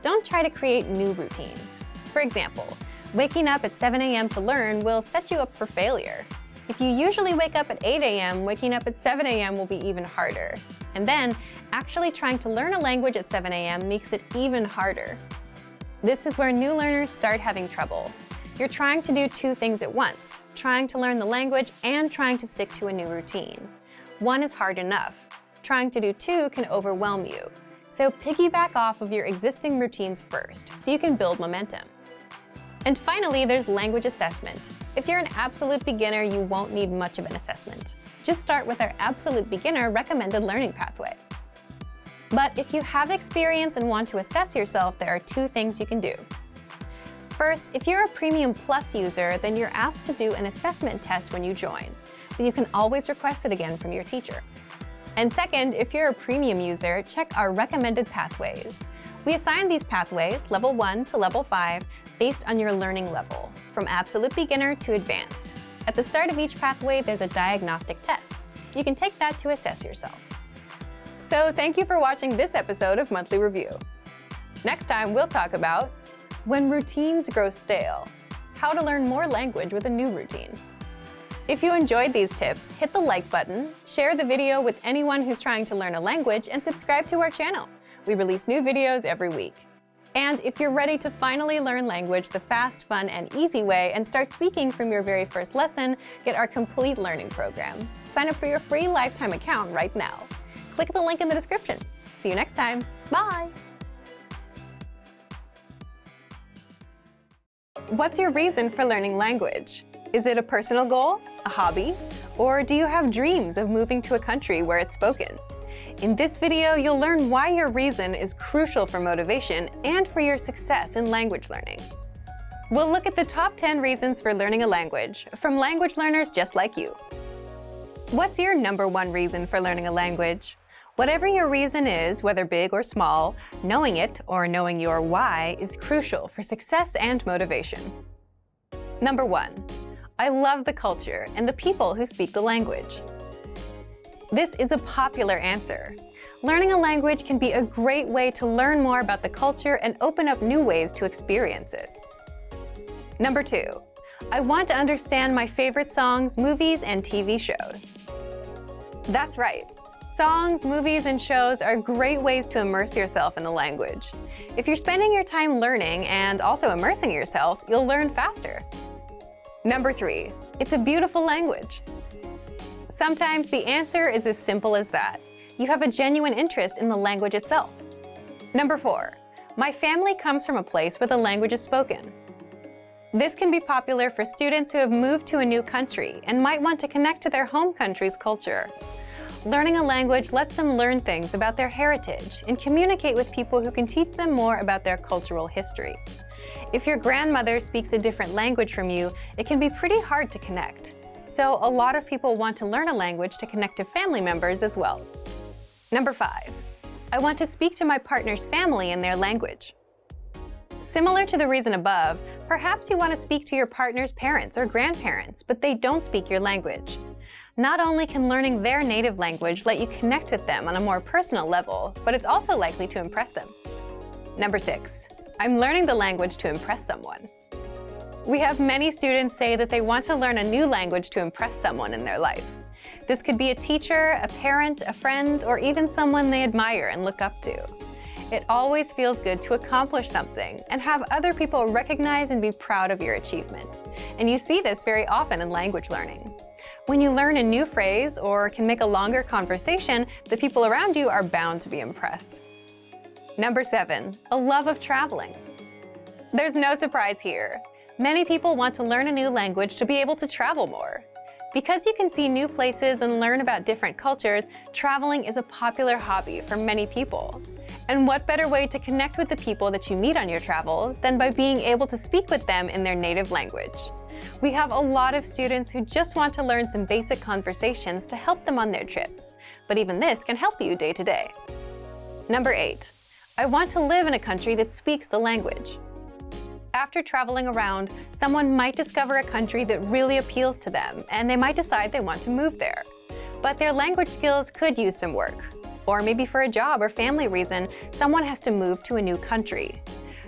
Don't try to create new routines. For example, waking up at 7 a.m. to learn will set you up for failure. If you usually wake up at 8 a.m., waking up at 7 a.m. will be even harder. And then, actually trying to learn a language at 7 a.m. makes it even harder. This is where new learners start having trouble. You're trying to do two things at once, trying to learn the language and trying to stick to a new routine. One is hard enough. Trying to do two can overwhelm you. So piggyback off of your existing routines first, so you can build momentum. And finally, there's language assessment. If you're an absolute beginner, you won't need much of an assessment. Just start with our absolute beginner recommended learning pathway. But if you have experience and want to assess yourself, there are two things you can do. First, if you're a Premium Plus user, then you're asked to do an assessment test when you join, but you can always request it again from your teacher. And second, if you're a Premium user, check our recommended pathways. We assign these pathways, level 1 to level 5, based on your learning level, from absolute beginner to advanced. At the start of each pathway, there's a diagnostic test. You can take that to assess yourself. So thank you for watching this episode of Monthly Review. Next time, we'll talk about when routines grow stale, how to learn more language with a new routine. If you enjoyed these tips, hit the like button, share the video with anyone who's trying to learn a language, and subscribe to our channel. We release new videos every week. And if you're ready to finally learn language the fast, fun, and easy way and start speaking from your very first lesson, get our complete learning program. Sign up for your free lifetime account right now. Click the link in the description. See you next time. Bye! What's your reason for learning language? Is it a personal goal, a hobby, or do you have dreams of moving to a country where it's spoken? In this video, you'll learn why your reason is crucial for motivation and for your success in language learning. We'll look at the top 10 reasons for learning a language from language learners just like you. What's your number one reason for learning a language? Whatever your reason is, whether big or small, knowing it or knowing your why is crucial for success and motivation. Number 1. I love the culture and the people who speak the language. This is a popular answer. Learning a language can be a great way to learn more about the culture and open up new ways to experience it. Number 2. I want to understand my favorite songs, movies, and TV shows. That's right. Songs, movies, and shows are great ways to immerse yourself in the language. If you're spending your time learning and also immersing yourself, you'll learn faster. Number 3. It's a beautiful language. Sometimes the answer is as simple as that. You have a genuine interest in the language itself. Number 4. My family comes from a place where the language is spoken. This can be popular for students who have moved to a new country and might want to connect to their home country's culture. Learning a language lets them learn things about their heritage and communicate with people who can teach them more about their cultural history. If your grandmother speaks a different language from you, it can be pretty hard to connect. So a lot of people want to learn a language to connect to family members as well. Number 5. I want to speak to my partner's family in their language. Similar to the reason above, perhaps you want to speak to your partner's parents or grandparents, but they don't speak your language. Not only can learning their native language let you connect with them on a more personal level, but it's also likely to impress them. Number 6. I'm learning the language to impress someone. We have many students say that they want to learn a new language to impress someone in their life. This could be a teacher, a parent, a friend, or even someone they admire and look up to. It always feels good to accomplish something and have other people recognize and be proud of your achievement. And you see this very often in language learning. When you learn a new phrase or can make a longer conversation, the people around you are bound to be impressed. Number 7, a love of traveling. There's no surprise here. Many people want to learn a new language to be able to travel more. Because you can see new places and learn about different cultures, traveling is a popular hobby for many people. And what better way to connect with the people that you meet on your travels than by being able to speak with them in their native language? We have a lot of students who just want to learn some basic conversations to help them on their trips, but even this can help you day to day. Number 8, I want to live in a country that speaks the language. After traveling around, someone might discover a country that really appeals to them, and they might decide they want to move there. But their language skills could use some work. Or maybe for a job or family reason, someone has to move to a new country.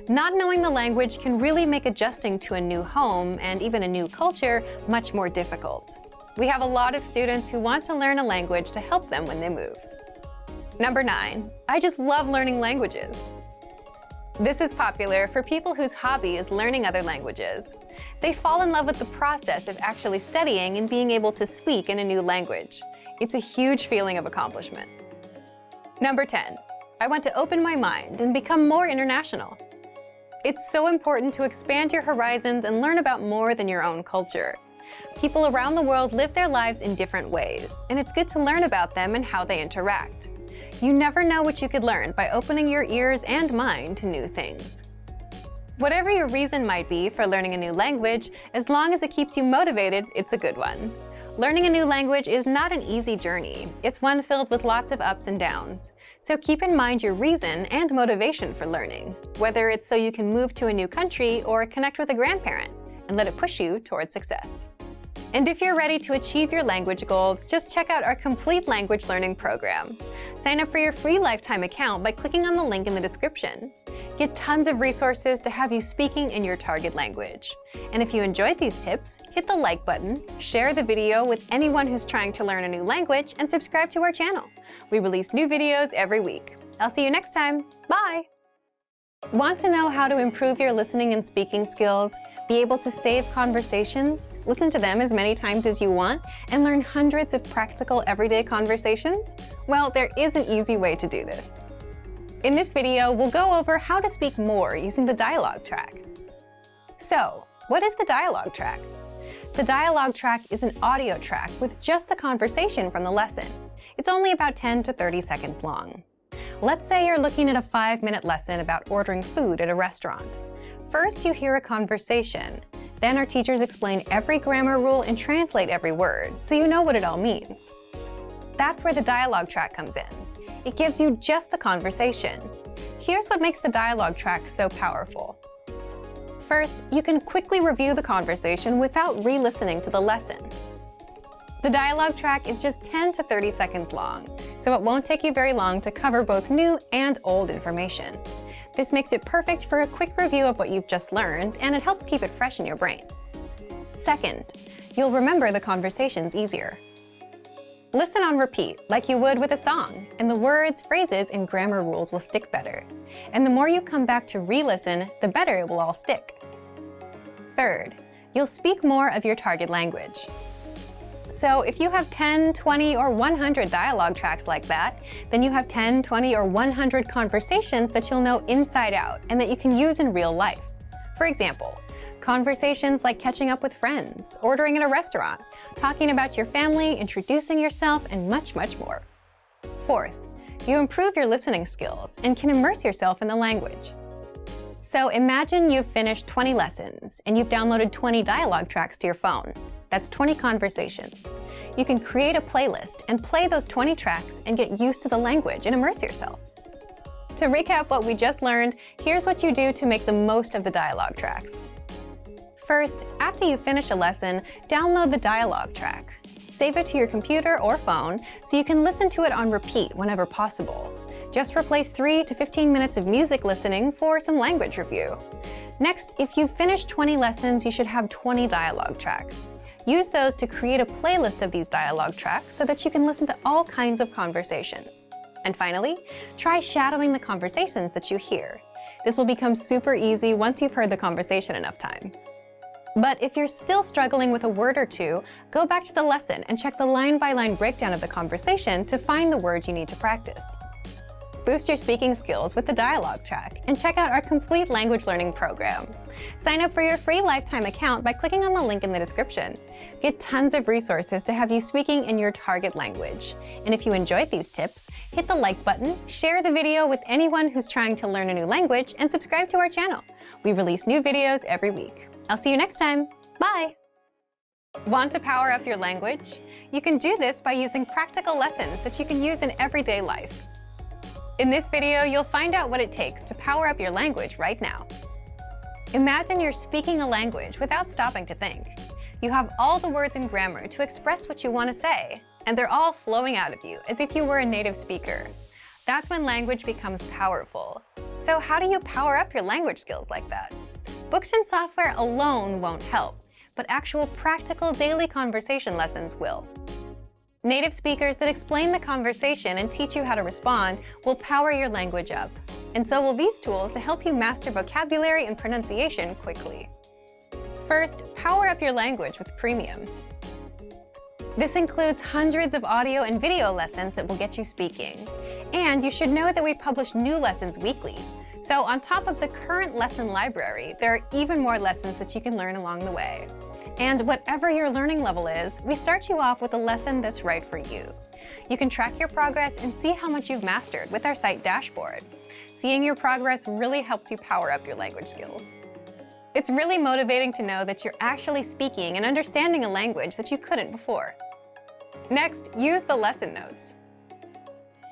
Not knowing the language can really make adjusting to a new home and even a new culture much more difficult. We have a lot of students who want to learn a language to help them when they move. Number 9, I just love learning languages. This is popular for people whose hobby is learning other languages. They fall in love with the process of actually studying and being able to speak in a new language. It's a huge feeling of accomplishment. Number 10, I want to open my mind and become more international. It's so important to expand your horizons and learn about more than your own culture. People around the world live their lives in different ways, and it's good to learn about them and how they interact. You never know what you could learn by opening your ears and mind to new things. Whatever your reason might be for learning a new language, as long as it keeps you motivated, it's a good one. Learning a new language is not an easy journey. It's one filled with lots of ups and downs. So keep in mind your reason and motivation for learning, whether it's so you can move to a new country or connect with a grandparent, and let it push you towards success. And if you're ready to achieve your language goals, just check out our complete language learning program. Sign up for your free lifetime account by clicking on the link in the description. Get tons of resources to have you speaking in your target language. And if you enjoyed these tips, hit the like button, share the video with anyone who's trying to learn a new language, and subscribe to our channel. We release new videos every week. I'll see you next time. Bye! Want to know how to improve your listening and speaking skills, be able to save conversations, listen to them as many times as you want, and learn hundreds of practical everyday conversations? Well, there is an easy way to do this. In this video, we'll go over how to speak more using the dialogue track. So, what is the dialogue track? The dialogue track is an audio track with just the conversation from the lesson. It's only about 10 to 30 seconds long. Let's say you're looking at a 5-minute lesson about ordering food at a restaurant. First, you hear a conversation. Then our teachers explain every grammar rule and translate every word, so you know what it all means. That's where the dialogue track comes in. It gives you just the conversation. Here's what makes the dialogue track so powerful. First, you can quickly review the conversation without re-listening to the lesson. The dialogue track is just 10 to 30 seconds long, so it won't take you very long to cover both new and old information. This makes it perfect for a quick review of what you've just learned, and it helps keep it fresh in your brain. Second, you'll remember the conversations easier. Listen on repeat, like you would with a song, and the words, phrases, and grammar rules will stick better. And the more you come back to re-listen, the better it will all stick. Third, you'll speak more of your target language. So if you have 10, 20, or 100 dialogue tracks like that, then you have 10, 20, or 100 conversations that you'll know inside out and that you can use in real life. For example, conversations like catching up with friends, ordering at a restaurant, talking about your family, introducing yourself, and much, much more. Fourth, you improve your listening skills and can immerse yourself in the language. So imagine you've finished 20 lessons and you've downloaded 20 dialogue tracks to your phone. That's 20 conversations. You can create a playlist and play those 20 tracks and get used to the language and immerse yourself. To recap what we just learned, here's what you do to make the most of the dialogue tracks. First, after you finish a lesson, download the dialogue track. Save it to your computer or phone so you can listen to it on repeat whenever possible. Just replace 3 to 15 minutes of music listening for some language review. Next, if you've finished 20 lessons, you should have 20 dialogue tracks. Use those to create a playlist of these dialogue tracks so that you can listen to all kinds of conversations. And finally, try shadowing the conversations that you hear. This will become super easy once you've heard the conversation enough times. But if you're still struggling with a word or two, go back to the lesson and check the line-by-line breakdown of the conversation to find the words you need to practice. Boost your speaking skills with the dialogue track and check out our complete language learning program. Sign up for your free lifetime account by clicking on the link in the description. Get tons of resources to have you speaking in your target language. And if you enjoyed these tips, hit the like button, share the video with anyone who's trying to learn a new language, and subscribe to our channel. We release new videos every week. I'll see you next time. Bye! Want to power up your language? You can do this by using practical lessons that you can use in everyday life. In this video, you'll find out what it takes to power up your language right now. Imagine you're speaking a language without stopping to think. You have all the words and grammar to express what you want to say, and they're all flowing out of you as if you were a native speaker. That's when language becomes powerful. So how do you power up your language skills like that? Books and software alone won't help, but actual practical daily conversation lessons will. Native speakers that explain the conversation and teach you how to respond will power your language up. And so will these tools to help you master vocabulary and pronunciation quickly. First, power up your language with Premium. This includes hundreds of audio and video lessons that will get you speaking. And you should know that we publish new lessons weekly. So on top of the current lesson library, there are even more lessons that you can learn along the way. And whatever your learning level is, we start you off with a lesson that's right for you. You can track your progress and see how much you've mastered with our site dashboard. Seeing your progress really helps you power up your language skills. It's really motivating to know that you're actually speaking and understanding a language that you couldn't before. Next, use the lesson notes.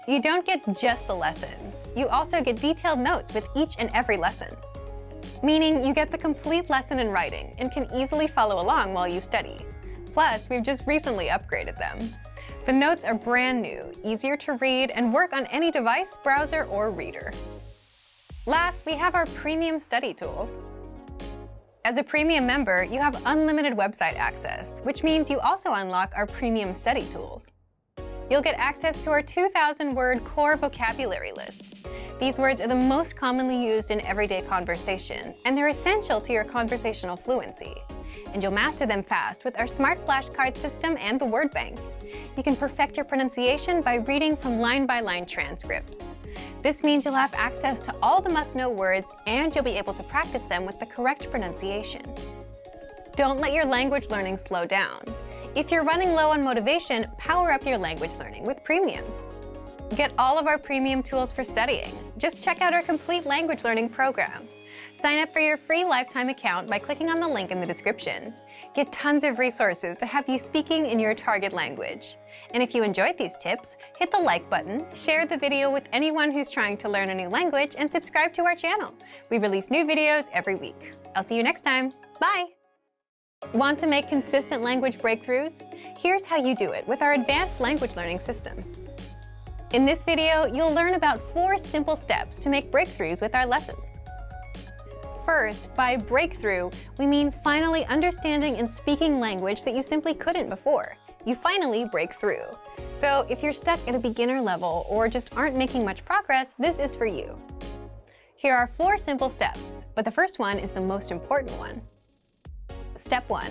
You don't get just the lessons. You also get detailed notes with each and every lesson. Meaning you get the complete lesson in writing and can easily follow along while you study. Plus, we've just recently upgraded them. The notes are brand new, easier to read, and work on any device, browser, or reader. Last, we have our premium study tools. As a premium member, you have unlimited website access, which means you also unlock our premium study tools. You'll get access to our 2,000-word core vocabulary list. These words are the most commonly used in everyday conversation, and they're essential to your conversational fluency. And you'll master them fast with our smart flashcard system and the word bank. You can perfect your pronunciation by reading from line-by-line transcripts. This means you'll have access to all the must-know words, and you'll be able to practice them with the correct pronunciation. Don't let your language learning slow down. If you're running low on motivation, power up your language learning with Premium. Get all of our premium tools for studying. Just check out our complete language learning program. Sign up for your free lifetime account by clicking on the link in the description. Get tons of resources to have you speaking in your target language. And if you enjoyed these tips, hit the like button, share the video with anyone who's trying to learn a new language, and subscribe to our channel. We release new videos every week. I'll see you next time. Bye! Want to make consistent language breakthroughs? Here's how you do it with our advanced language learning system. In this video, you'll learn about 4 simple steps to make breakthroughs with our lessons. First, by breakthrough, we mean finally understanding and speaking language that you simply couldn't before. You finally break through. So if you're stuck at a beginner level or just aren't making much progress, this is for you. Here are 4 simple steps, but the first one is the most important one. Step 1.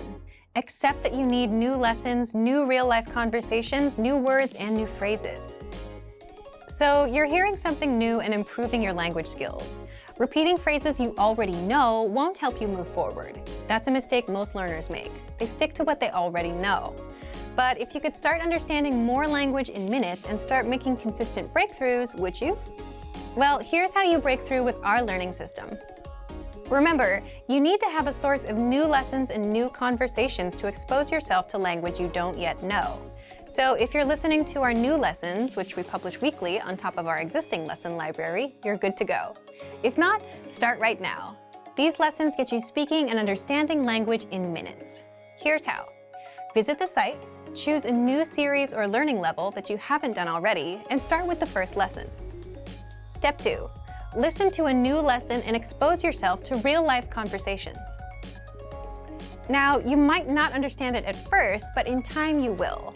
Accept that you need new lessons, new real-life conversations, new words, and new phrases. So you're hearing something new and improving your language skills. Repeating phrases you already know won't help you move forward. That's a mistake most learners make. They stick to what they already know. But if you could start understanding more language in minutes and start making consistent breakthroughs, would you? Well, here's how you break through with our learning system. Remember, you need to have a source of new lessons and new conversations to expose yourself to language you don't yet know. So if you're listening to our new lessons, which we publish weekly on top of our existing lesson library, you're good to go. If not, start right now. These lessons get you speaking and understanding language in minutes. Here's how. Visit the site, choose a new series or learning level that you haven't done already, and start with the first lesson. Step 2. Listen to a new lesson and expose yourself to real-life conversations. Now, you might not understand it at first, but in time you will.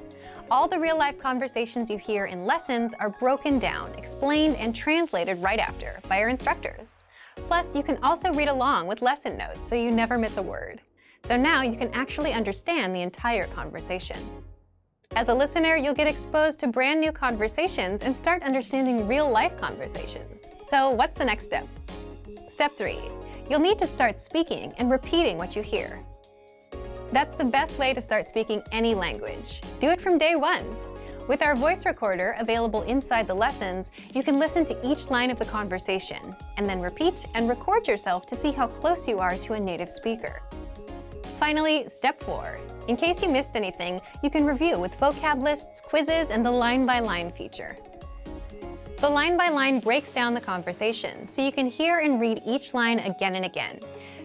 All the real-life conversations you hear in lessons are broken down, explained, and translated right after by our instructors. Plus, you can also read along with lesson notes so you never miss a word. So now you can actually understand the entire conversation. As a listener, you'll get exposed to brand new conversations and start understanding real-life conversations. So what's the next step? Step 3. You'll need to start speaking and repeating what you hear. That's the best way to start speaking any language. Do it from day 1. With our voice recorder available inside the lessons, you can listen to each line of the conversation and then repeat and record yourself to see how close you are to a native speaker. Finally, step 4. In case you missed anything, you can review with vocab lists, quizzes, and the line-by-line feature. The line-by-line breaks down the conversation, so you can hear and read each line again and again.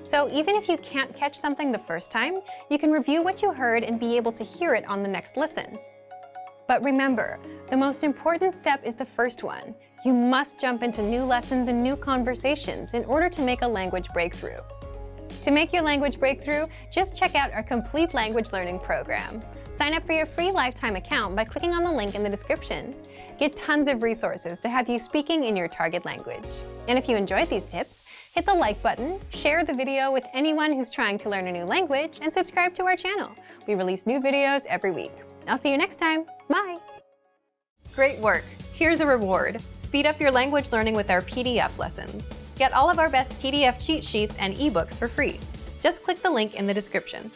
So even if you can't catch something the first time, you can review what you heard and be able to hear it on the next listen. But remember, the most important step is the first one. You must jump into new lessons and new conversations in order to make a language breakthrough. To make your language breakthrough, just check out our complete language learning program. Sign up for your free lifetime account by clicking on the link in the description. Get tons of resources to have you speaking in your target language. And if you enjoyed these tips, hit the like button, share the video with anyone who's trying to learn a new language, and subscribe to our channel. We release new videos every week. I'll see you next time. Bye! Great work! Here's a reward. Speed up your language learning with our PDF lessons. Get all of our best PDF cheat sheets and ebooks for free. Just click the link in the description.